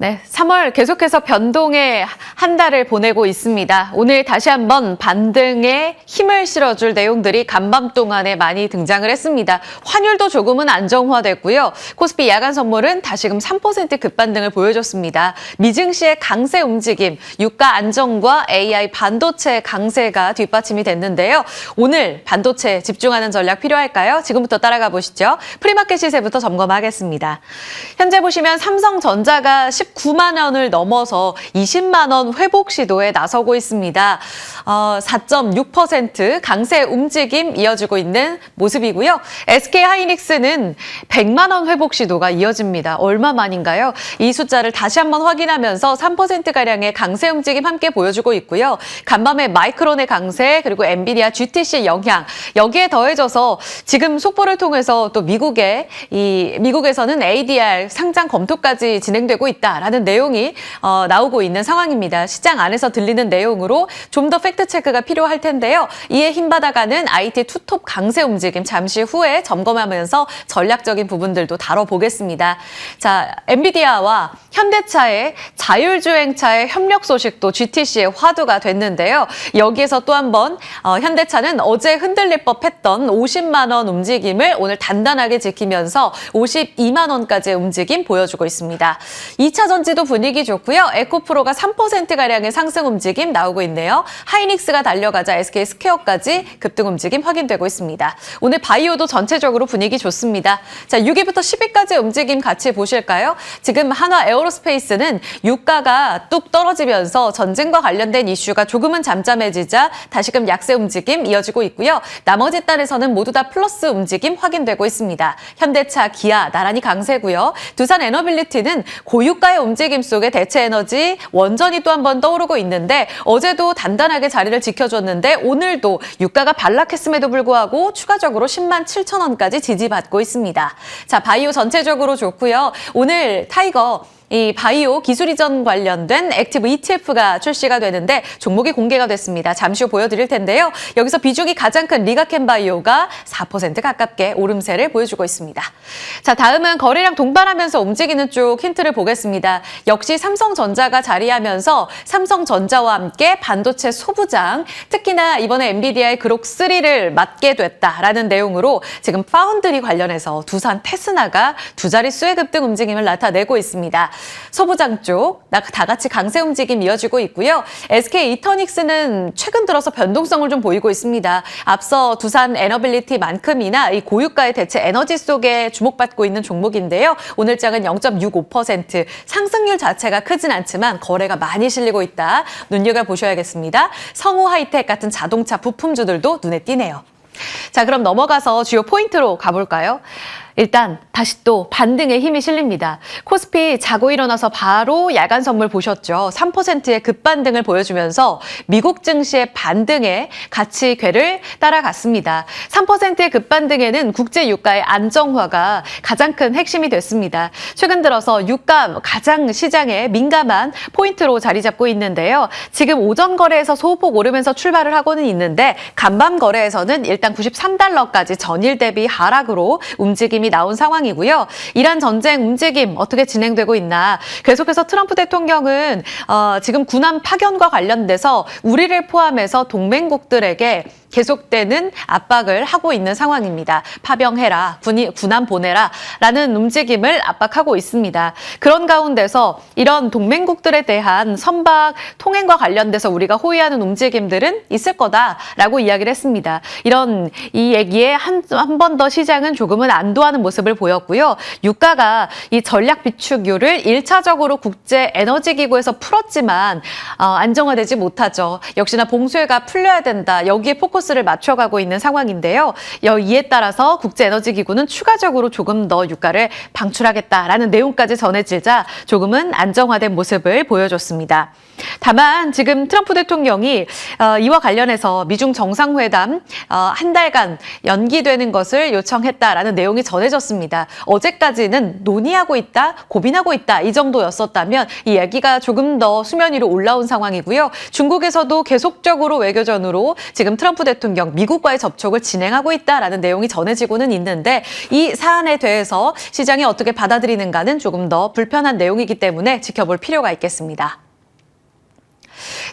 네, 3월 계속해서 변동의 한 달을 보내고 있습니다. 오늘 다시 한번 반등에 힘을 실어줄 내용들이 간밤 동안에 많이 등장을 했습니다. 환율도 조금은 안정화됐고요. 코스피 야간 선물은 다시금 3% 급반등을 보여줬습니다. 미증시의 강세 움직임, 유가 안정과 AI 반도체 강세가 뒷받침이 됐는데요. 오늘 반도체 집중하는 전략 필요할까요? 지금부터 따라가 보시죠. 프리마켓 시세부터 점검하겠습니다. 현재 보시면 삼성전자가 19만 원을 넘어서 20만 원 회복 시도에 나서고 있습니다. 4.6% 강세 움직임 이어지고 있는 모습이고요. SK하이닉스는 100만 원 회복 시도가 이어집니다. 얼마 만인가요? 이 숫자를 다시 한번 확인하면서 3%가량의 강세 움직임 함께 보여주고 있고요. 간밤에 마이크론의 강세 그리고 엔비디아 GTC의 영향 여기에 더해져서 지금 속보를 통해서 또 미국에서는 ADR 상장 검토까지 진행되고 있다라는 내용이 나오고 있는 상황입니다. 시장 안에서 들리는 내용으로 좀 더 팩트체크가 필요할 텐데요. 이에 힘받아가는 IT 투톱 강세 움직임 잠시 후에 점검하면서 전략적인 부분들도 다뤄보겠습니다. 자, 엔비디아와 현대차의 자율주행차의 협력 소식도 GTC의 화두가 됐는데요. 여기에서 또 한 번 현대차는 어제 흔들릴 법했던 50만 원 움직임을 오늘 단단하게 지키면서 52만 원까지의 움직임 보여주고 있습니다. 2차 전지도 분위기 좋고요. 에코프로가 3%가량의 상승 움직임 나오고 있네요. 하이닉스가 달려가자 SK스퀘어까지 급등 움직임 확인되고 있습니다. 오늘 바이오도 전체적으로 분위기 좋습니다. 자, 6위부터 10위까지의 움직임 같이 보실까요? 지금 한화 에어로스페이스는 유가가 뚝 떨어지면서 전쟁과 관련된 이슈가 조금은 잠잠해지자 다시금 약세 움직임 이어지고 있고요. 나머지 단에서는 모두 다 플러스 움직임 확인되고 있습니다. 현대차, 기아 나란히 강세고요. 두산 에너빌리티는 고유가의 움직임 속에 대체 에너지 원전이 또 한 번 떠오르고 있는데 어제도 단단하게 자리를 지켜줬는데 오늘도 유가가 반락했음에도 불구하고 추가적으로 10만 7천 원까지 지지받고 있습니다. 자, 바이오 전체적으로 좋고요. 오늘 타이거 이 바이오 기술 이전 관련된 액티브 ETF가 출시가 되는데 종목이 공개가 됐습니다. 잠시 후 보여드릴 텐데요. 여기서 비중이 가장 큰 리가켄 바이오가 4% 가깝게 오름세를 보여주고 있습니다. 자, 다음은 거래량 동반하면서 움직이는 쪽 힌트를 보겠습니다. 역시 삼성전자가 자리하면서 삼성전자와 함께 반도체 소부장, 특히나 이번에 엔비디아의 그록3를 맡게 됐다라는 내용으로 지금 파운드리 관련해서 두산 테스나가 두 자릿수의 급등 움직임을 나타내고 있습니다. 소부장 쪽 다 같이 강세 움직임 이어지고 있고요. SK 이터닉스는 최근 들어서 변동성을 좀 보이고 있습니다. 앞서 두산 에너빌리티만큼이나 이 고유가의 대체 에너지 속에 주목받고 있는 종목인데요. 오늘장은 0.65%, 상승률 자체가 크진 않지만 거래가 많이 실리고 있다. 눈여겨보셔야겠습니다. 성우 하이텍 같은 자동차 부품주들도 눈에 띄네요. 자, 그럼 넘어가서 주요 포인트로 가볼까요? 일단 다시 또 반등에 힘이 실립니다. 코스피 자고 일어나서 바로 야간 선물 보셨죠. 3%의 급반등을 보여주면서 미국 증시의 반등에 같이 궤를 따라갔습니다. 3%의 급반등에는 국제 유가의 안정화가 가장 큰 핵심이 됐습니다. 최근 들어서 유가 가장 시장에 민감한 포인트로 자리 잡고 있는데요. 지금 오전 거래에서 소폭 오르면서 출발을 하고는 있는데 간밤 거래에서는 일단 93달러까지 전일 대비 하락으로 움직임이 나온 상황이고요. 이란 전쟁 움직임 어떻게 진행되고 있나. 계속해서 트럼프 대통령은 지금 군함 파견과 관련돼서 우리를 포함해서 동맹국들에게 계속되는 압박을 하고 있는 상황입니다. 파병해라, 군함 보내라 라는 움직임을 압박하고 있습니다. 그런 가운데서 이런 동맹국들에 대한 선박 통행과 관련돼서 우리가 호위하는 움직임들은 있을 거다라고 이야기를 했습니다. 이 얘기에 한 번 더 시장은 조금은 안도하는 모습을 보였고요. 유가가 이 전략 비축유를 1차적으로 국제 에너지 기구에서 풀었지만 안정화되지 못하죠. 역시나 봉쇄가 풀려야 된다. 여기에 포커스를 맞춰가고 있는 상황인데요. 이에 따라서 국제에너지기구는 추가적으로 조금 더 유가를 방출하겠다라는 내용까지 전해지자 조금은 안정화된 모습을 보여줬습니다. 다만 지금 트럼프 대통령이 이와 관련해서 미중 정상회담 한 달간 연기되는 것을 요청했다라는 내용이 전해졌습니다. 어제까지는 논의하고 있다, 고민하고 있다 이 정도였었다면 이 얘기가 조금 더 수면 위로 올라온 상황이고요. 중국에서도 계속적으로 외교전으로 지금 트럼프 대통령 미국과의 접촉을 진행하고 있다라는 내용이 전해지고는 있는데 이 사안에 대해서 시장이 어떻게 받아들이는가는 조금 더 불편한 내용이기 때문에 지켜볼 필요가 있겠습니다.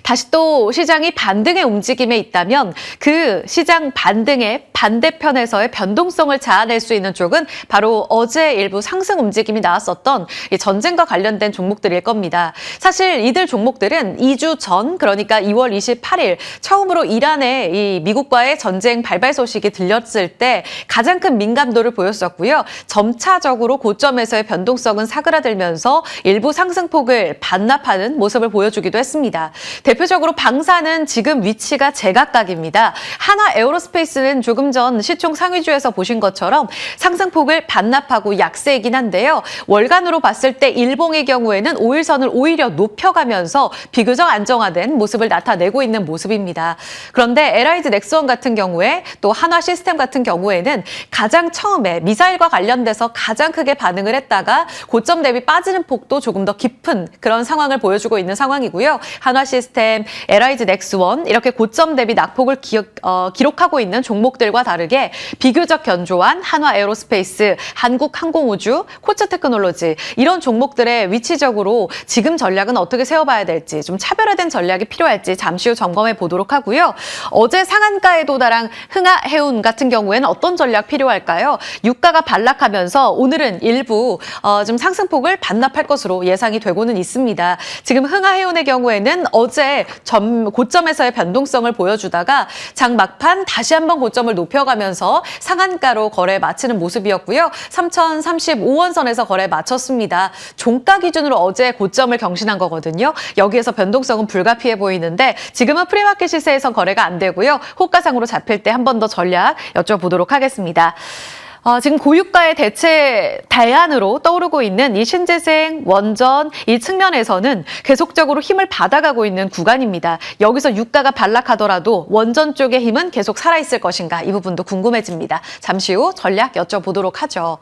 다시 또 시장이 반등의 움직임에 있다면 그 시장 반등의 반대편에서의 변동성을 자아낼 수 있는 쪽은 바로 어제 일부 상승 움직임이 나왔었던 이 전쟁과 관련된 종목들일 겁니다. 사실 이들 종목들은 2주 전, 그러니까 2월 28일 처음으로 이란의 이 미국과의 전쟁 발발 소식이 들렸을 때 가장 큰 민감도를 보였었고요. 점차적으로 고점에서의 변동성은 사그라들면서 일부 상승폭을 반납하는 모습을 보여주기도 했습니다. 대표적으로 방사는 지금 위치가 제각각입니다. 하나 에어로스페이스는 조금 전 시총 상위주에서 보신 것처럼 상승폭을 반납하고 약세이긴 한데요. 월간으로 봤을 때 일봉의 경우에는 5일선을 오히려 높여가면서 비교적 안정화된 모습을 나타내고 있는 모습입니다. 그런데 LIG 넥스원 같은 경우에 또 한화 시스템 같은 경우에는 가장 처음에 미사일과 관련돼서 가장 크게 반응을 했다가 고점 대비 빠지는 폭도 조금 더 깊은 그런 상황을 보여주고 있는 상황이고요. 한화 시스템, LIG 넥스원 이렇게 고점 대비 낙폭을 기록하고 있는 종목들과 다르게 비교적 견조한 한화 에어로스페이스, 한국항공우주, 코츠테크놀로지 이런 종목들의 위치적으로 지금 전략은 어떻게 세워봐야 될지 좀 차별화된 전략이 필요할지 잠시 후 점검해 보도록 하고요. 어제 상한가에 도달한 흥하해운 같은 경우에는 어떤 전략 필요할까요? 유가가 반락하면서 오늘은 일부 좀 상승폭을 반납할 것으로 예상이 되고는 있습니다. 지금 흥하해운의 경우에는 어제 고점에서의 변동성을 보여주다가 장 막판 다시 한번 고점을 높여가면서 상한가로 거래 마치는 모습이었고요. 3,035원 선에서 거래 마쳤습니다. 종가 기준으로 어제 고점을 경신한 거거든요. 여기에서 변동성은 불가피해 보이는데 지금은 프리마켓 시세에선 거래가 안 되고요. 호가상으로 잡힐 때 한 번 더 전략 여쭤보도록 하겠습니다. 지금 고유가의 대체 대안으로 떠오르고 있는 이 신재생, 원전 이 측면에서는 계속적으로 힘을 받아가고 있는 구간입니다. 여기서 유가가 반락하더라도 원전 쪽의 힘은 계속 살아있을 것인가 이 부분도 궁금해집니다. 잠시 후 전략 여쭤보도록 하죠.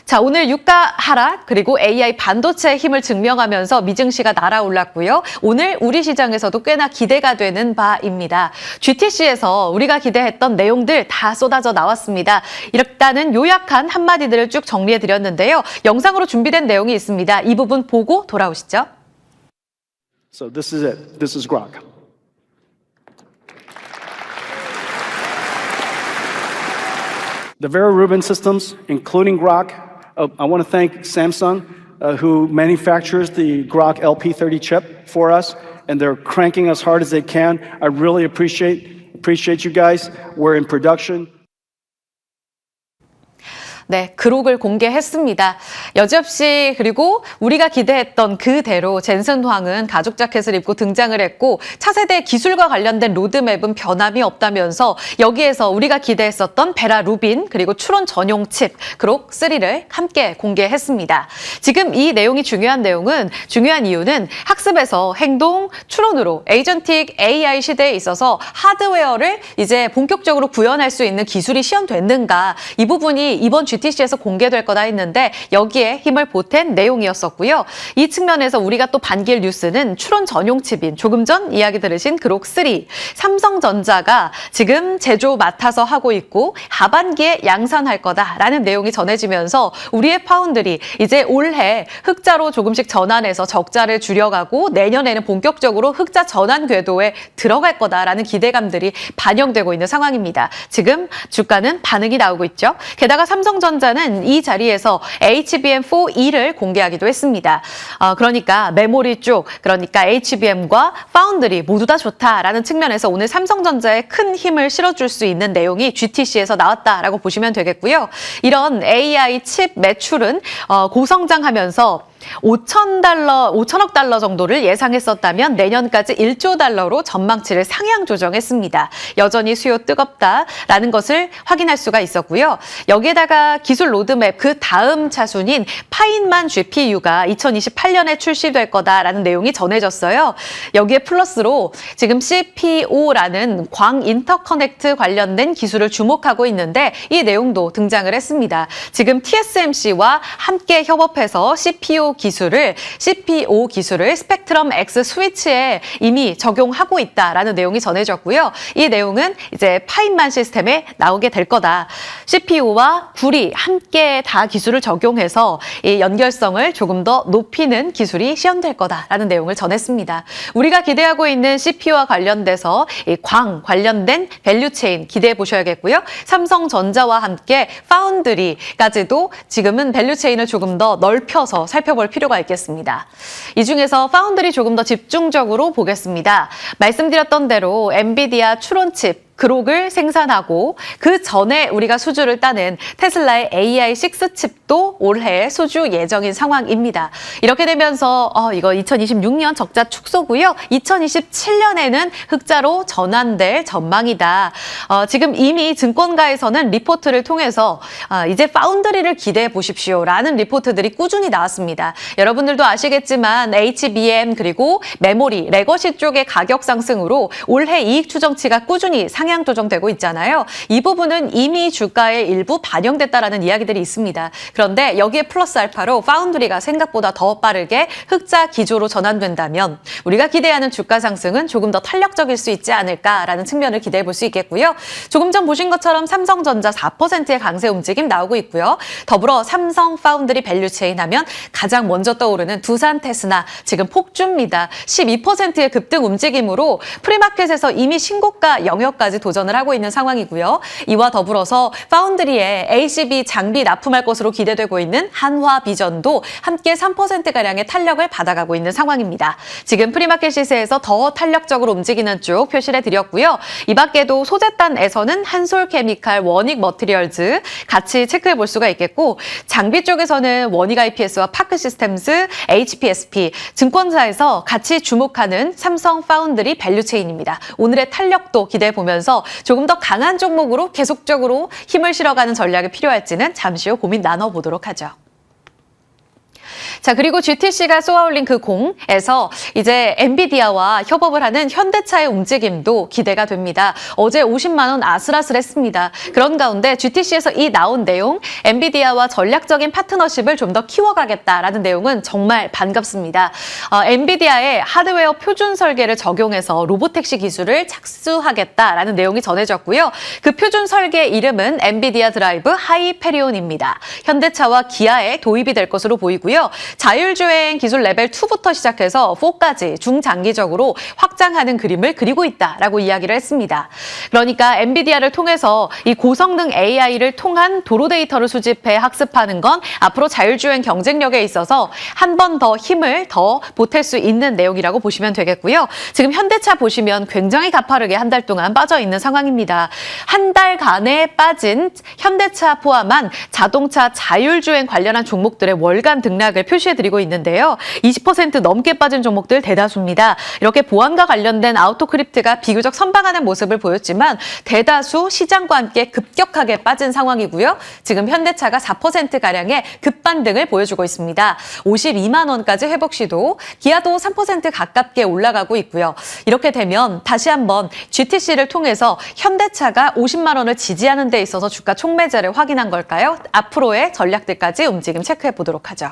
자, 오늘 유가 하락 그리고 AI 반도체의 힘을 증명하면서 미증시가 날아올랐고요. 오늘 우리 시장에서도 꽤나 기대가 되는 바입니다. GTC에서 우리가 기대했던 내용들 다 쏟아져 나왔습니다. 일단은 요약한 한마디들을 쭉 정리해드렸는데요. 영상으로 준비된 내용이 있습니다. 이 부분 보고 돌아오시죠. So this is it. This is Grok. The Vera Rubin systems, including Grok. I want to thank Samsung, who manufactures the Grok LP30 chip for us, and they're cranking as hard as they can. I really appreciate you guys. We're in production. 네, 그록을 공개했습니다. 여지없이 그리고 우리가 기대했던 그대로 젠슨 황은 가죽 자켓을 입고 등장을 했고 차세대 기술과 관련된 로드맵은 변함이 없다면서 여기에서 우리가 기대했었던 베라 루빈 그리고 추론 전용 칩 그록 3를 함께 공개했습니다. 지금 이 내용이 중요한 이유는 학습에서 행동, 추론으로 에이전틱 AI 시대에 있어서 하드웨어를 이제 본격적으로 구현할 수 있는 기술이 시험됐는가 이 부분이 이번 GTC에서 공개될 거다 했는데 여기에 힘을 보탠 내용이었었고요. 이 측면에서 우리가 또 반길 뉴스는 추론 전용 칩인 조금 전 이야기 들으신 그록3 삼성전자가 지금 제조 맡아서 하고 있고 하반기에 양산할 거다라는 내용이 전해지면서 우리의 파운드리 이제 올해 흑자로 조금씩 전환해서 적자를 줄여가고 내년에는 본격적으로 흑자 전환 궤도에 들어갈 거다라는 기대감들이 반영되고 있는 상황입니다. 지금 주가는 반응이 나오고 있죠. 게다가 삼성전자는 이 자리에서 HBM4E를 공개하기도 했습니다. 그러니까 메모리 쪽, 그러니까 HBM과 파운드리 모두 다 좋다라는 측면에서 오늘 삼성전자에 큰 힘을 실어줄 수 있는 내용이 GTC에서 나왔다라고 보시면 되겠고요. 이런 AI 칩 매출은 고성장하면서 5천억 달러 정도를 예상했었다면 내년까지 1조 달러로 전망치를 상향 조정했습니다. 여전히 수요 뜨겁다라는 것을 확인할 수가 있었고요. 여기에다가 기술 로드맵 그 다음 차순인 파인만 GPU가 2028년에 출시될 거다라는 내용이 전해졌어요. 여기에 플러스로 지금 CPO라는 광 인터커넥트 관련된 기술을 주목하고 있는데 이 내용도 등장을 했습니다. 지금 TSMC와 함께 협업해서 CPO 기술을 스펙트럼 X 스위치에 이미 적용하고 있다라는 내용이 전해졌고요. 이 내용은 이제 파인만 시스템에 나오게 될 거다. CPU와 굴이 함께 다 기술을 적용해서 이 연결성을 조금 더 높이는 기술이 시연될 거다라는 내용을 전했습니다. 우리가 기대하고 있는 CPU와 관련돼서 이 광 관련된 밸류체인 기대해 보셔야겠고요. 삼성전자와 함께 파운드리까지도 지금은 밸류체인을 조금 더 넓혀서 살펴볼 필요가 있겠습니다. 이 중에서 파운드리 조금 더 집중적으로 보겠습니다. 말씀드렸던 대로 엔비디아 추론칩 그록을 생산하고 그 전에 우리가 수주를 따낸 테슬라의 AI6 칩도 올해 수주 예정인 상황입니다. 이렇게 되면서 이거 2026년 적자 축소고요. 2027년에는 흑자로 전환될 전망이다. 지금 이미 증권가에서는 리포트를 통해서 이제 파운드리를 기대해 보십시오라는 리포트들이 꾸준히 나왔습니다. 여러분들도 아시겠지만 HBM 그리고 메모리, 레거시 쪽의 가격 상승으로 올해 이익 추정치가 꾸준히 상향 조정되고 있잖아요. 이 부분은 이미 주가에 일부 반영됐다라는 이야기들이 있습니다. 그런데 여기에 플러스 알파로 파운드리가 생각보다 더 빠르게 흑자 기조로 전환된다면 우리가 기대하는 주가 상승은 조금 더 탄력적일 수 있지 않을까라는 측면을 기대해 볼 수 있겠고요. 조금 전 보신 것처럼 삼성전자 4%의 강세 움직임 나오고 있고요. 더불어 삼성 파운드리 밸류체인 하면 가장 먼저 떠오르는 두산 테스나 지금 폭주입니다. 12%의 급등 움직임으로 프리마켓에서 이미 신고가 영역까지 도전을 하고 있는 상황이고요. 이와 더불어서 파운드리에 ACB 장비 납품할 것으로 기대되고 있는 한화비전도 함께 3%가량의 탄력을 받아가고 있는 상황입니다. 지금 프리마켓 시세에서 더 탄력적으로 움직이는 쪽 표시를 드렸고요. 이 밖에도 소재단에서는 한솔케미칼, 원익머티리얼즈 같이 체크해 볼 수가 있겠고 장비 쪽에서는 원익IPS와 파크시스템스, HPSP, 증권사에서 같이 주목하는 삼성 파운드리 밸류체인입니다. 오늘의 탄력도 기대해 보면서 조금 더 강한 종목으로 계속적으로 힘을 실어가는 전략이 필요할지는 잠시 후 고민 나눠보도록 하죠. 자, 그리고 GTC가 쏘아올린 그 공에서 이제 엔비디아와 협업을 하는 현대차의 움직임도 기대가 됩니다. 어제 50만 원 아슬아슬했습니다. 그런 가운데 GTC에서 이 나온 내용, 엔비디아와 전략적인 파트너십을 좀 더 키워가겠다라는 내용은 정말 반갑습니다. 엔비디아의 하드웨어 표준 설계를 적용해서 로보택시 기술을 착수하겠다라는 내용이 전해졌고요. 그 표준 설계 이름은 엔비디아 드라이브 하이페리온입니다. 현대차와 기아에 도입이 될 것으로 보이고요. 자율주행 기술 레벨 2부터 시작해서 4까지 중장기적으로 확장하는 그림을 그리고 있다라고 이야기를 했습니다. 그러니까 엔비디아를 통해서 이 고성능 AI를 통한 도로 데이터를 수집해 학습하는 건 앞으로 자율주행 경쟁력에 있어서 한 번 더 힘을 더 보탤 수 있는 내용이라고 보시면 되겠고요. 지금 현대차 보시면 굉장히 가파르게 한 달 동안 빠져 있는 상황입니다. 한 달간에 빠진 현대차 포함한 자동차 자율주행 관련한 종목들의 월간 등락을 표시해드리고 있는데요. 20% 넘게 빠진 종목들 대다수입니다. 이렇게 보안과 관련된 아우토크립트가 비교적 선방하는 모습을 보였지만 대다수 시장과 함께 급격하게 빠진 상황이고요. 지금 현대차가 4%가량의 급반등을 보여주고 있습니다. 52만 원까지 회복 시도, 기아도 3% 가깝게 올라가고 있고요. 이렇게 되면 다시 한번 GTC를 통해서 현대차가 50만 원을 지지하는 데 있어서 주가 촉매제를 확인한 걸까요? 앞으로의 전략들까지 움직임 체크해 보도록 하죠.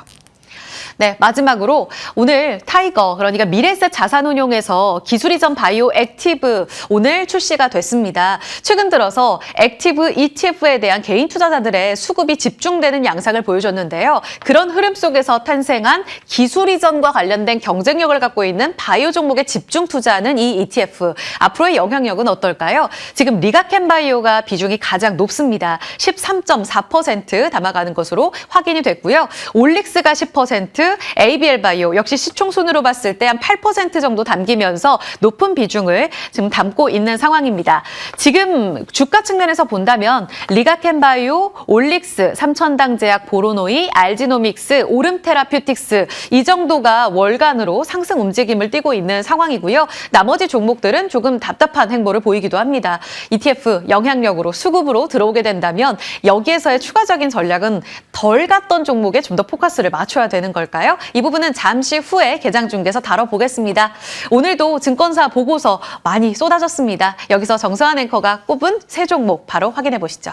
네, 마지막으로 오늘 타이거, 그러니까 미래에셋 자산운용에서 기술이전 바이오 액티브 오늘 출시가 됐습니다. 최근 들어서 액티브 ETF에 대한 개인 투자자들의 수급이 집중되는 양상을 보여줬는데요. 그런 흐름 속에서 탄생한 기술이전과 관련된 경쟁력을 갖고 있는 바이오 종목에 집중 투자하는 이 ETF. 앞으로의 영향력은 어떨까요? 지금 리가켄바이오가 비중이 가장 높습니다. 13.4% 담아가는 것으로 확인이 됐고요. 올릭스가 10%, 하이테크, ABL 바이오 역시 시총 순으로 봤을 때 한 8% 정도 담기면서 높은 비중을 지금 담고 있는 상황입니다. 지금 주가 측면에서 본다면 리가켄바이오, 올릭스, 삼천당제약, 보로노이, 알지노믹스, 오름테라퓨틱스 이 정도가 월간으로 상승 움직임을 띠고 있는 상황이고요. 나머지 종목들은 조금 답답한 행보를 보이기도 합니다. ETF 영향력으로 수급으로 들어오게 된다면 여기에서의 추가적인 전략은 덜 갔던 종목에 좀 더 포커스를 맞춰야 되는 걸까요? 이 부분은 잠시 후에 개장 중계에서 다뤄보겠습니다. 오늘도 증권사 보고서 많이 쏟아졌습니다. 여기서 정서한 앵커가 꼽은 세 종목 바로 확인해 보시죠.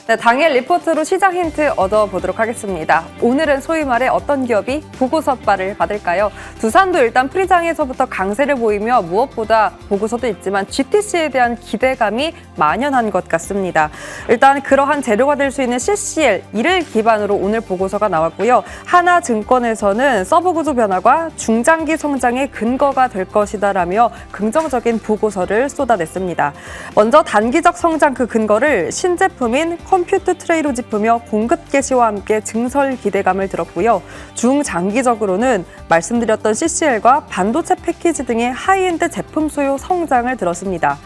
네, 당일 리포트로 시장 힌트 얻어보도록 하겠습니다. 오늘은 소위 말해 어떤 기업이 보고서빨을 받을까요? 두산도 일단 프리장에서부터 강세를 보이며 무엇보다 보고서도 있지만 GTC에 대한 기대감이 만연한 것 같습니다. 일단 그러한 재료가 될 수 있는 CCL, 이를 기반으로 오늘 보고서가 나왔고요. 하나증권에서는 서브 구조 변화가 중장기 성장의 근거가 될 것이다라며 긍정적인 보고서를 쏟아냈습니다. 먼저 단기적 성장 그 근거를 신제품인 컴퓨터 트레이로 짚으며 공급 개시와 함께 증설 기대감을 들었고요. 중장기적으로는 말씀드렸던 CCL과 반도체 패키지 등의 하이엔드 제품 수요 성장을 들었습니다.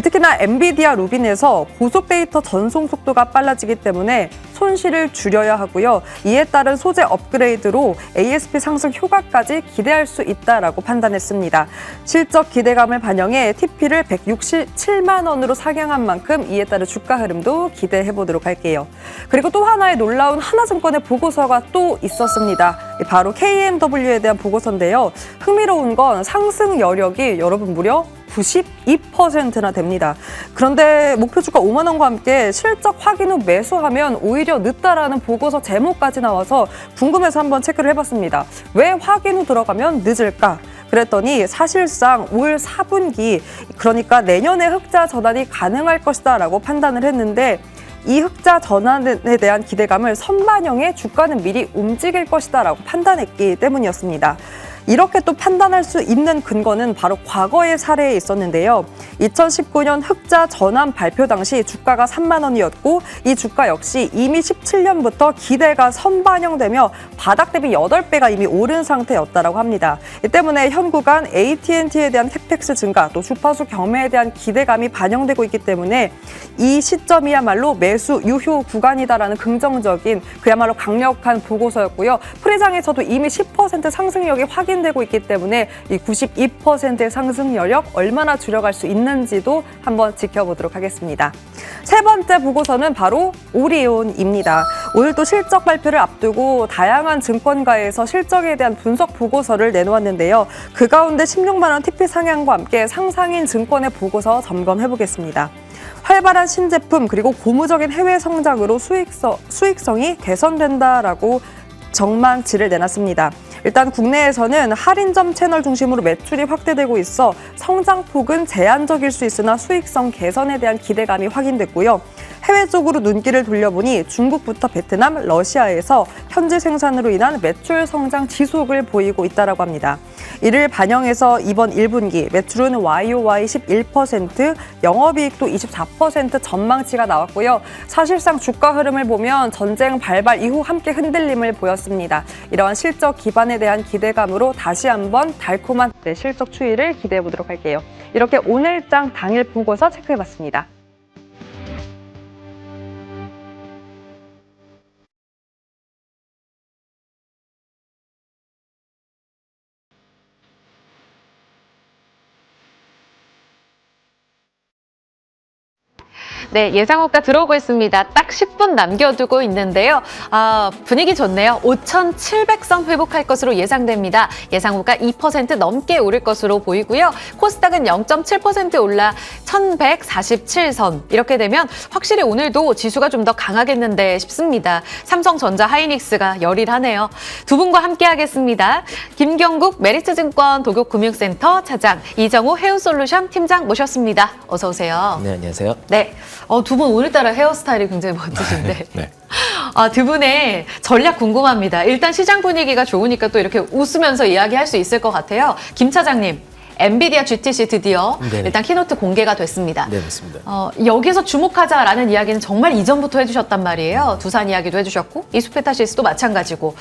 특히나 엔비디아 루빈에서 고속 데이터 전송 속도가 빨라지기 때문에 손실을 줄여야 하고요. 이에 따른 소재 업그레이드로 ASP 상승 효과까지 기대할 수 있다라고 판단했습니다. 실적 기대감을 반영해 TP를 167만 원으로 상향한 만큼 이에 따른 주가 흐름도 기대해 보도록 할게요. 그리고 또 하나의 놀라운 하나증권의 보고서가 또 있었습니다. 바로 KMW에 대한 보고서인데요. 흥미로운 건 상승 여력이 여러분 무려 92%나 됩니다. 그런데 목표 주가 5만 원과 함께 실적 확인 후 매수하면 오히려 늦다라는 보고서 제목까지 나와서 궁금해서 한번 체크를 해봤습니다. 왜 확인 후 들어가면 늦을까? 그랬더니 사실상 올 4분기, 그러니까 내년에 흑자 전환이 가능할 것이다 라고 판단을 했는데 이 흑자 전환에 대한 기대감을 선반영해 주가는 미리 움직일 것이다 라고 판단했기 때문이었습니다. 이렇게 또 판단할 수 있는 근거는 바로 과거의 사례에 있었는데요. 2019년 흑자 전환 발표 당시 주가가 3만 원이었고 이 주가 역시 이미 17년부터 기대가 선반영되며 바닥 대비 8배가 이미 오른 상태였다고 합니다. 이 때문에 현 구간 AT&T에 대한 캐펙스 증가 또 주파수 경매에 대한 기대감이 반영되고 있기 때문에 이 시점이야말로 매수 유효 구간이다라는 긍정적인 그야말로 강력한 보고서였고요. 프리장에서도 이미 10% 상승력이 확인되고 있기 때문에 이 92%의 상승 여력 얼마나 줄여갈 수 있는지도 한번 지켜보도록 하겠습니다. 세 번째 보고서는 바로 오리온입니다. 오늘도 실적 발표를 앞두고 다양한 증권가에서 실적에 대한 분석 보고서를 내놓았는데요. 그 가운데 16만 원 TP 상향과 함께 상상인 증권의 보고서 점검해보겠습니다. 활발한 신제품 그리고 고무적인 해외 성장으로 수익성이 개선된다라고 전망치를 내놨습니다. 일단 국내에서는 할인점 채널 중심으로 매출이 확대되고 있어 성장폭은 제한적일 수 있으나 수익성 개선에 대한 기대감이 확인됐고요. 해외 쪽으로 눈길을 돌려보니 중국부터 베트남, 러시아에서 현지 생산으로 인한 매출 성장 지속을 보이고 있다고 합니다. 이를 반영해서 이번 1분기 매출은 YOY 11%, 영업이익도 24% 전망치가 나왔고요. 사실상 주가 흐름을 보면 전쟁 발발 이후 함께 흔들림을 보였습니다. 이러한 실적 기반에 대한 기대감으로 다시 한번 달콤한 실적 추이를 기대해 보도록 할게요. 이렇게 오늘장 당일 보고서 체크해봤습니다. 네, 예상호가 들어오고 있습니다. 딱 10분 남겨두고 있는데요. 분위기 좋네요. 5,700선 회복할 것으로 예상됩니다. 예상호가 2% 넘게 오를 것으로 보이고요. 코스닥은 0.7% 올라 1,147선. 이렇게 되면 확실히 오늘도 지수가 좀 더 강하겠는데 싶습니다. 삼성전자 하이닉스가 열일하네요. 두 분과 함께 하겠습니다. 김경국 메리츠증권 도교금융센터 차장, 이정호 헤어솔루션 팀장 모셨습니다. 어서 오세요. 네, 안녕하세요. 네. 두 분 오늘따라 헤어스타일이 굉장히 멋지신데. 네. 두 분의 전략 궁금합니다. 일단 시장 분위기가 좋으니까 또 이렇게 웃으면서 이야기할 수 있을 것 같아요. 김 차장님, 엔비디아 GTC 드디어 네. 일단 키노트 공개가 됐습니다. 네, 맞습니다. 여기서 주목하자라는 이야기는 정말 이전부터 해주셨단 말이에요. 두산 이야기도 해주셨고 이수페타시스도 마찬가지고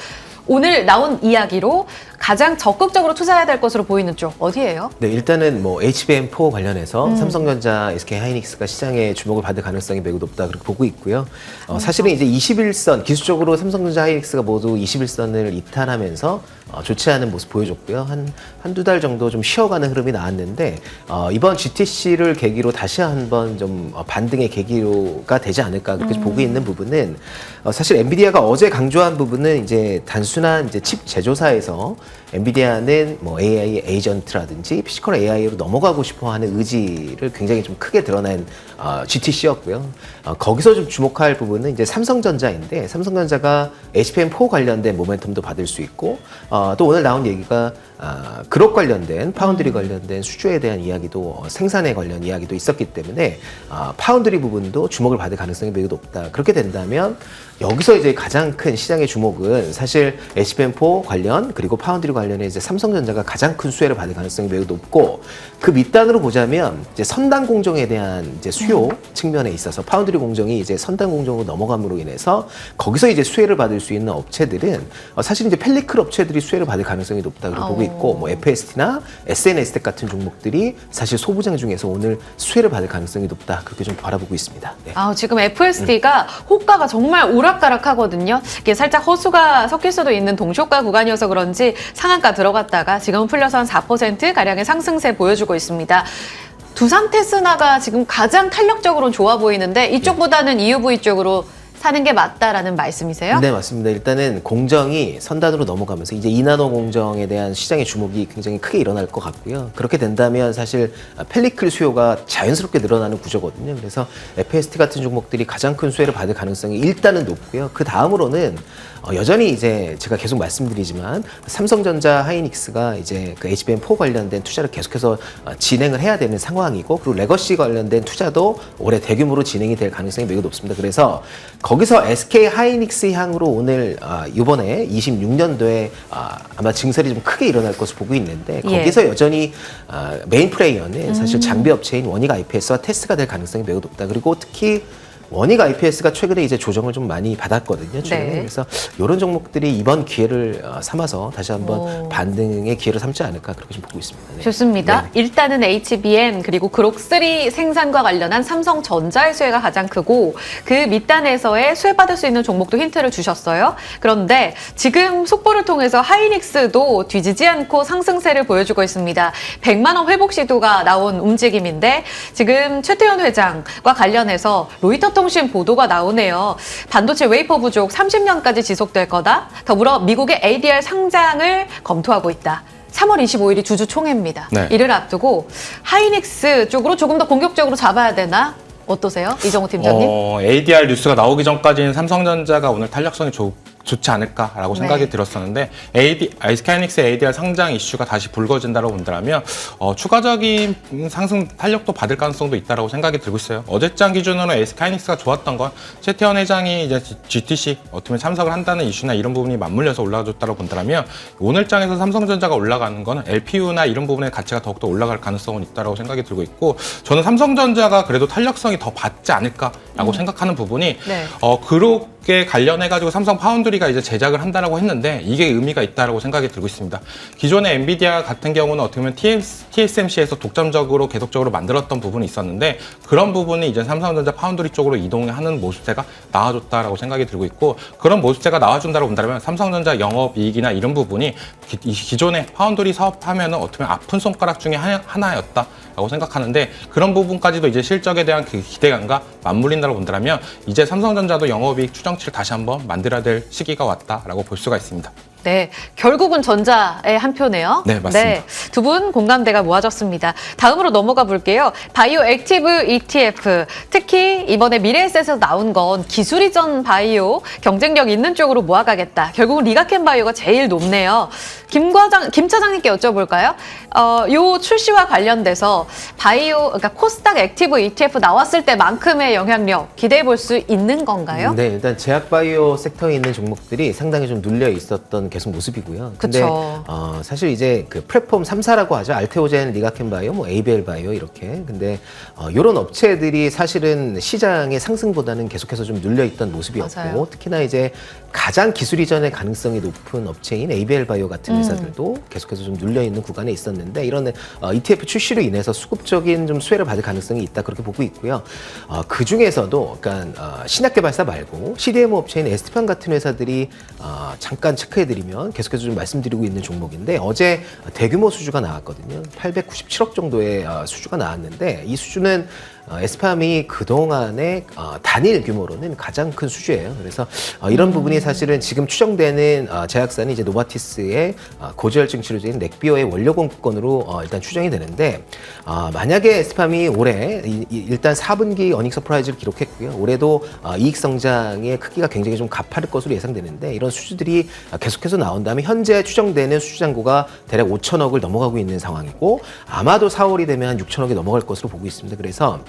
오늘 나온 이야기로 가장 적극적으로 투자해야 될 것으로 보이는 쪽 어디예요? 네, 일단은 뭐 HBM4 관련해서 삼성전자, SK하이닉스가 시장에 주목을 받을 가능성이 매우 높다 그렇게 보고 있고요. 사실은 이제 21선 기술적으로 삼성전자, 하이닉스가 모두 21선을 이탈하면서 좋지 않은 모습 보여줬고요. 한두 달 정도 좀 쉬어가는 흐름이 나왔는데 이번 GTC를 계기로 다시 한번 좀 반등의 계기가 되지 않을까 그렇게 보고 있는 부분은 사실 엔비디아가 어제 강조한 부분은 이제 단순한 이제 칩 제조사에서 엔비디아는 뭐 AI 에이전트라든지 피지컬 AI로 넘어가고 싶어하는 의지를 굉장히 좀 크게 드러낸 GTC였고요. 거기서 좀 주목할 부분은 이제 삼성전자인데 삼성전자가 HBM4 관련된 모멘텀도 받을 수 있고 또 오늘 나온 얘기가 그룹 관련된 파운드리 관련된 수주에 대한 이야기도 생산에 관련 이야기도 있었기 때문에 파운드리 부분도 주목을 받을 가능성이 매우 높다. 그렇게 된다면 여기서 이제 가장 큰 시장의 주목은 사실 HBM4 관련 그리고 파운드리 관련해 이제 삼성전자가 가장 큰 수혜를 받을 가능성이 매우 높고 그 밑단으로 보자면 이제 선단 공정에 대한 이제 수요 측면에 있어서 파운드리 공정이 이제 선단 공정으로 넘어감으로 인해서 거기서 이제 수혜를 받을 수 있는 업체들은 사실 이제 펠리클 업체들이 수혜를 받을 가능성이 높다 그렇게 보고 있고 뭐 FST나 SNS텍 같은 종목들이 사실 소부장 중에서 오늘 수혜를 받을 가능성이 높다 그렇게 좀 바라보고 있습니다. 네. 지금 FSD가 호가가 정말 오락가락하거든요. 이게 살짝 허수가 섞일 수도 있는 동시호가 구간이어서 그런지 상한가 들어갔다가 지금은 풀려서 한 4% 가량의 상승세 보여주고 있습니다. 두산 테스나가 지금 가장 탄력적으로는 좋아 보이는데 이쪽보다는 EUV 쪽으로 사는 게 맞다라는 말씀이세요? 네, 맞습니다. 일단은 공정이 선단으로 넘어가면서 이제 2나노 공정에 대한 시장의 주목이 굉장히 크게 일어날 것 같고요. 그렇게 된다면 사실 펠리클 수요가 자연스럽게 늘어나는 구조거든요. 그래서 FST 같은 종목들이 가장 큰 수혜를 받을 가능성이 일단은 높고요. 그 다음으로는 여전히 이제 제가 계속 말씀드리지만 삼성전자, 하이닉스가 이제 그 HBM4 관련된 투자를 계속해서 진행을 해야 되는 상황이고 그리고 레거시 관련된 투자도 올해 대규모로 진행이 될 가능성이 매우 높습니다. 그래서 거기서 SK 하이닉스 향으로 오늘 이번에 26년도에 아마 증설이 좀 크게 일어날 것을 보고 있는데 거기서 여전히 메인 플레이어는 사실 장비 업체인 원익 IPS와 테스가 될 가능성이 매우 높다. 그리고 특히 원익 IPS가 최근에 이제 조정을 좀 많이 받았거든요. 최근에. 네. 그래서 이런 종목들이 이번 기회를 삼아서 다시 한번 반등의 기회를 삼지 않을까 그렇게 좀 보고 있습니다. 네. 좋습니다. 네. 일단은 HBM 그리고 그록3 생산과 관련한 삼성전자의 수혜가 가장 크고 그 밑단에서의 수혜받을 수 있는 종목도 힌트를 주셨어요. 그런데 지금 속보를 통해서 하이닉스도 뒤지지 않고 상승세를 보여주고 있습니다. 100만 원 회복 시도가 나온 움직임인데 지금 최태원 회장과 관련해서 로이터 통신 보도가 나오네요. 반도체 웨이퍼 부족 30년까지 지속될 거다. 더불어 미국의 ADR 상장을 검토하고 있다. 3월 25일이 주주 총회입니다. 네. 이를 앞두고 하이닉스 쪽으로 조금 더 공격적으로 잡아야 되나? 어떠세요? 이정우 팀장님? ADR 뉴스가 나오기 전까지는 삼성전자가 오늘 탄력성이 좋지 않을까라고 생각이 들었었는데 SK하이닉스의 ADR 상장 이슈가 다시 불거진다고 본다면 추가적인 상승 탄력도 받을 가능성도 있다고 생각이 들고 있어요. 어제장 기준으로 SK하이닉스가 좋았던 건 최태원 회장이 이제 GTC 어떻게 보면 참석을 한다는 이슈나 이런 부분이 맞물려서 올라가줬다고 본다면 오늘장에서 삼성전자가 올라가는 건 LPU나 이런 부분의 가치가 더욱더 올라갈 가능성은 있다고 생각이 들고 있고 저는 삼성전자가 그래도 탄력성이 더 받지 않을까라고 생각하는 부분이 네. 그룹에 관련해가지고 삼성 파운드리가 이제 제작을 한다라고 했는데 이게 의미가 있다라고 생각이 들고 있습니다. 기존의 엔비디아 같은 경우는 어떻게 보면 TSMC에서 독점적으로 계속적으로 만들었던 부분이 있었는데 그런 부분이 이제 삼성전자 파운드리 쪽으로 이동하는 모습세가 나와줬다라고 생각이 들고 있고 그런 모습세가 나와준다고 본다면 삼성전자 영업이익이나 이런 부분이 기존의 파운드리 사업하면은 어떻게 보면 아픈 손가락 중에 하나였다라고 생각하는데 그런 부분까지도 이제 실적에 대한 그 기대감과 맞물린다고 본다면 이제 삼성전자도 영업이익 추정치를 다시 한번 만들어야 될 시기가 왔다라고 볼 수가 있습니다. 네, 결국은 전자의 한 표네요. 네, 맞습니다. 두 분 공감대가 모아졌습니다. 다음으로 넘어가 볼게요. 바이오 액티브 ETF, 특히 이번에 미래에셋에서 나온 건 기술 이전 바이오, 경쟁력 있는 쪽으로 모아가겠다. 결국은 리가켄 바이오가 제일 높네요. 김 차장님께 여쭤볼까요? 요 출시와 관련돼서 바이오, 그러니까 코스닥 액티브 ETF 나왔을 때만큼의 영향력 기대해 볼 수 있는 건가요? 네, 일단 제약바이오 섹터에 있는 종목들이 상당히 좀 눌려 있었던 나오는 계속 모습이고요. 근데 그쵸. 사실 이제 그 플랫폼 3사라고 하죠. 알테오젠, 리가켄바이오, 뭐 ABL 바이오 이렇게. 근데 이런 업체들이 사실은 시장의 상승보다는 계속해서 좀 눌려 있던 모습이었고, 맞아요. 특히나 이제 가장 기술 이전의 가능성이 높은 업체인 ABL 바이오 같은 회사들도 계속해서 좀 눌려 있는 구간에 있었는데, 이런 ETF 출시로 인해서 수급적인 좀 수혜를 받을 가능성이 있다 그렇게 보고 있고요. 그 중에서도 그러니까 신약 개발사 말고 CDMO 업체인 에스티판 같은 회사들이 잠깐 체크해드리면 계속해서 좀 말씀드리고 있는 종목인데, 어제 대규모 수주가 나왔거든요. 897억 정도의 수주가 나왔는데, 이 수주는 에스팜이 그동안의 단일 규모로는 가장 큰 수주예요. 그래서 이런 부분이 사실은 지금 추정되는 제약사는 이제 노바티스의 고지혈증 치료제인 넥비오의 원료 공급권으로 일단 추정이 되는데, 만약에 에스팜이 올해 일단 4분기 어닝 서프라이즈를 기록했고요. 올해도 이익 성장의 크기가 굉장히 좀 가파를 것으로 예상되는데, 이런 수주들이 계속해서 나온다면 현재 추정되는 수주 잔고가 대략 5천억을 넘어가고 있는 상황이고, 아마도 4월이 되면 6천억이 넘어갈 것으로 보고 있습니다. 그래서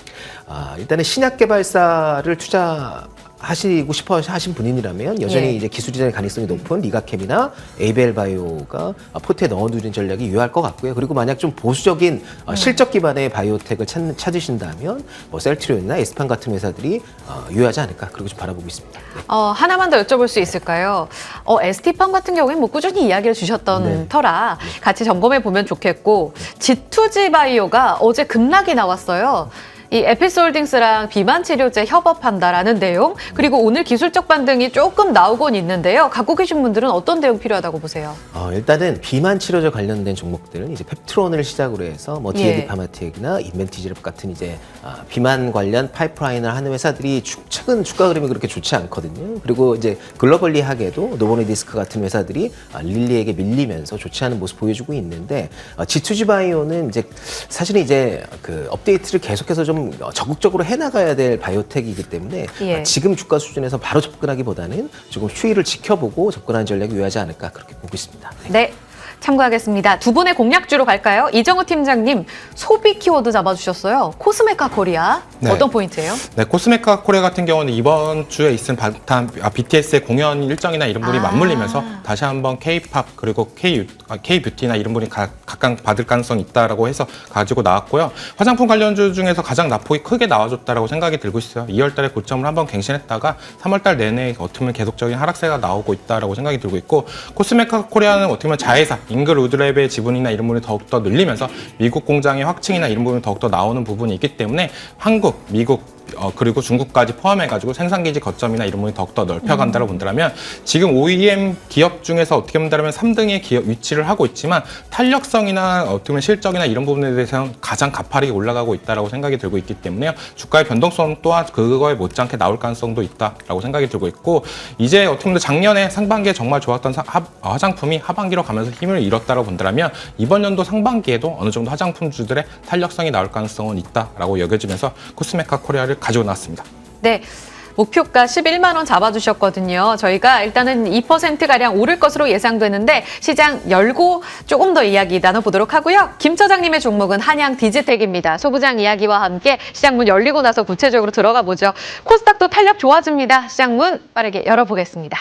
일단은 신약 개발사를 투자하시고 싶어 하신 분이라면 여전히 예. 이제 기술 이전의 가능성이 높은 리가캠이나 ABL 바이오가 포트에 넣어두는 전략이 유효할 것 같고요. 그리고 만약 좀 보수적인 실적 기반의 바이오텍을 찾으신다면 뭐 셀트리온이나 에스판 같은 회사들이 유효하지 않을까, 그렇게 좀 바라보고 있습니다. 네. 하나만 더 여쭤볼 수 있을까요? ST팜 같은 경우에는 뭐 꾸준히 이야기를 주셨던 네. 터라 같이 점검해 보면 좋겠고, G2G 바이오가 어제 급락이 나왔어요. 이 에피스홀딩스랑 비만 치료제 협업한다라는 내용, 그리고 오늘 기술적 반등이 조금 나오곤 있는데요. 갖고 계신 분들은 어떤 대응 필요하다고 보세요? 일단은 비만 치료제 관련된 종목들은 이제 펩트론을 시작으로 해서 뭐 예. DLD 파마텍이나 인벤티지랩 같은 이제 비만 관련 파이프라인을 하는 회사들이 최근 주가 흐름이 그렇게 좋지 않거든요. 그리고 이제 글로벌리하게도 노보노디스크 같은 회사들이 릴리에게 밀리면서 좋지 않은 모습 보여주고 있는데, G2G 바이오는 이제 사실은 이제 그 업데이트를 계속해서 좀 적극적으로 해나가야 될 바이오텍이기 때문에 예. 지금 주가 수준에서 바로 접근하기보다는 조금 추이를 지켜보고 접근하는 전략이 유효하지 않을까, 그렇게 보고 있습니다. 네. 네, 참고하겠습니다. 두 분의 공략주로 갈까요? 이정우 팀장님, 소비 키워드 잡아주셨어요. 코스메카 코리아, 네. 어떤 포인트예요? 네, 코스메카 코리아 같은 경우는 이번 주에 있은 BTS의 공연 일정이나 이런 분이 맞물리면서 다시 한번 K-팝 그리고 K-뷰티나 이런 분이 각각 받을 가능성이 있다라고 해서 가지고 나왔고요. 화장품 관련주 중에서 가장 낙폭이 크게 나와줬다라고 생각이 들고 있어요. 2월달에 고점을 한번 갱신했다가 3월달 내내 어떻게 보면 계속적인 하락세가 나오고 있다라고 생각이 들고 있고, 코스메카 코리아는 어떻게 보면 자회사 잉글 우드랩의 지분이나 이런 부분이 더욱더 늘리면서 미국 공장의 확충이나 이런 부분이 더욱더 나오는 부분이 있기 때문에 한국, 미국, 그리고 중국까지 포함해가지고 생산기지 거점이나 이런 부분이 더욱더 넓혀간다고 본다면, 지금 OEM 기업 중에서 어떻게 본다면 3등의 기업 위치를 하고 있지만 탄력성이나 어떻게 보면 실적이나 이런 부분에 대해서는 가장 가파르게 올라가고 있다라고 생각이 들고 있기 때문에 주가의 변동성 또한 그거에 못지않게 나올 가능성도 있다라고 생각이 들고 있고, 이제 어떻게 보면 작년에 상반기에 정말 좋았던 화장품이 하반기로 가면서 힘을 잃었다고 본다면 이번 연도 상반기에도 어느 정도 화장품주들의 탄력성이 나올 가능성은 있다라고 여겨지면서 코스메카 코리아를 가지고 나왔습니다. 네. 목표가 11만 원 잡아주셨거든요. 저희가 일단은 2%가량 오를 것으로 예상되는데, 시장 열고 조금 더 이야기 나눠보도록 하고요. 김 처장님의 종목은 한양 디지텍입니다. 소부장 이야기와 함께 시장 문 열리고 나서 구체적으로 들어가 보죠. 코스닥도 탄력 좋아집니다. 시장 문 빠르게 열어보겠습니다.